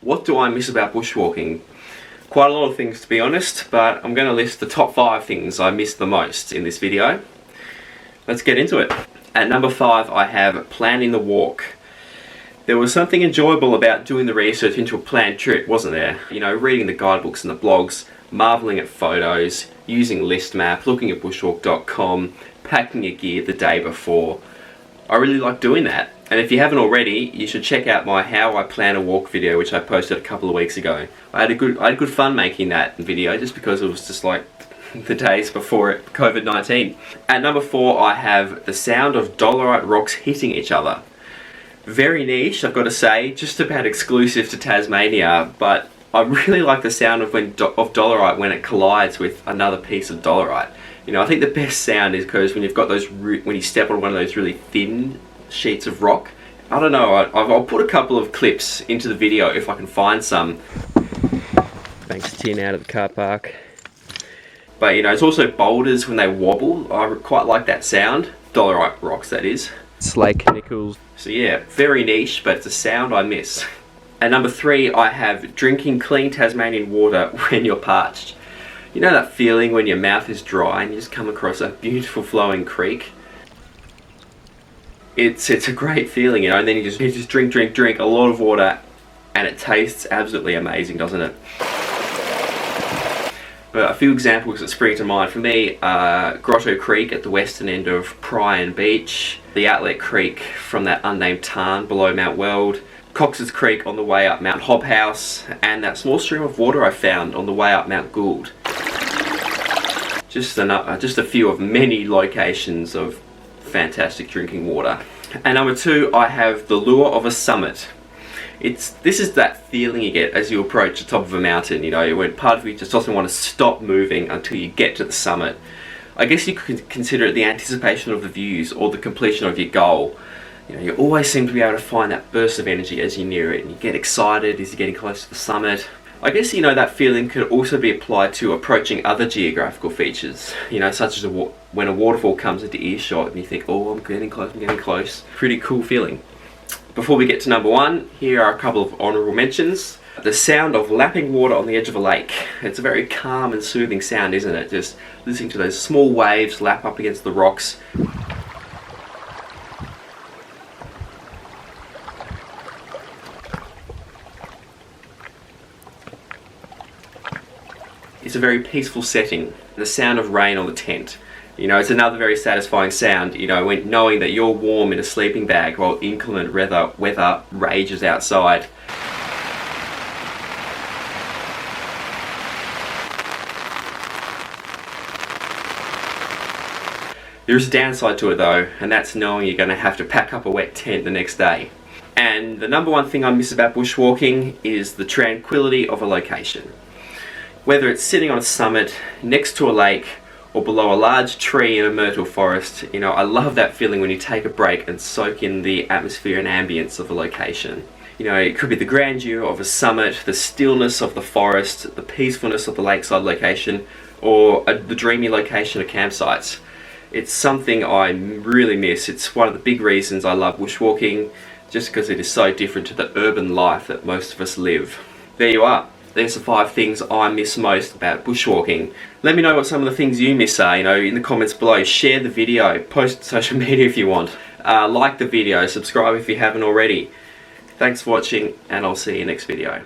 What do I miss about bushwalking? Quite a lot of things, to be honest, but I'm going to list the top 5 things I miss the most in this video. Let's get into it. At number 5, I have planning the walk. There was something enjoyable about doing the research into a planned trip, wasn't there? You know, reading the guidebooks and the blogs, marvelling at photos, using list map, looking at bushwalk.com, packing your gear the day before. I really like doing that. And if you haven't already, you should check out my How I Plan a Walk video, which I posted a couple of weeks ago. I had good fun making that video, just because it was just like the days before COVID-19. At number 4, I have the sound of dolerite rocks hitting each other. Very niche, I've got to say, just about exclusive to Tasmania, but I really like the sound of dolerite when it collides with another piece of dolerite. You know, I think the best sound is because when you've got those, when you step on one of those really thin sheets of rock. I don't know, I'll put a couple of clips into the video if I can find some. Thanks Tin out at the car park. But you know, it's also boulders when they wobble. I quite like that sound. Dolerite rocks, that is. Slake nickels. So yeah, very niche, but it's a sound I miss. At number 3, I have drinking clean Tasmanian water when you're parched. You know that feeling when your mouth is dry and you just come across a beautiful flowing creek? It's a great feeling, you know, and then you just drink a lot of water and it tastes absolutely amazing, doesn't it? But a few examples that spring to mind for me are Grotto Creek at the western end of Pryan Beach, the Outlet Creek from that unnamed tarn below Mount Weld, Cox's Creek on the way up Mount Hobhouse, and that small stream of water I found on the way up Mount Gould. Just a few of many locations of fantastic drinking water. And number 2, I have the lure of a summit. This is that feeling you get as you approach the top of a mountain, you know, when part of you just doesn't want to stop moving until you get to the summit. I guess you could consider it the anticipation of the views or the completion of your goal. You know, you always seem to be able to find that burst of energy as you near it, and you get excited as you're getting close to the summit. I guess, you know, that feeling could also be applied to approaching other geographical features, you know, such as when a waterfall comes into earshot and you think, oh, I'm getting close. Pretty cool feeling. Before we get to number 1, here are a couple of honourable mentions. The sound of lapping water on the edge of a lake. It's a very calm and soothing sound, isn't it? Just listening to those small waves lap up against the rocks. It's a very peaceful setting. The sound of rain on the tent. You know, it's another very satisfying sound, you know, when knowing that you're warm in a sleeping bag while inclement weather rages outside. There's a downside to it though, and that's knowing you're going to have to pack up a wet tent the next day. And the number 1 thing I miss about bushwalking is the tranquility of a location. Whether it's sitting on a summit, next to a lake, or below a large tree in a myrtle forest, you know, I love that feeling when you take a break and soak in the atmosphere and ambience of a location. You know, it could be the grandeur of a summit, the stillness of the forest, the peacefulness of the lakeside location, or the dreamy location of campsites. It's something I really miss. It's one of the big reasons I love bushwalking, just because it is so different to the urban life that most of us live. There you are. There's the 5 things I miss most about bushwalking. Let me know what some of the things you miss are, you know, in the comments below. Share the video, post to social media if you want. Like the video, subscribe if you haven't already. Thanks for watching, and I'll see you next video.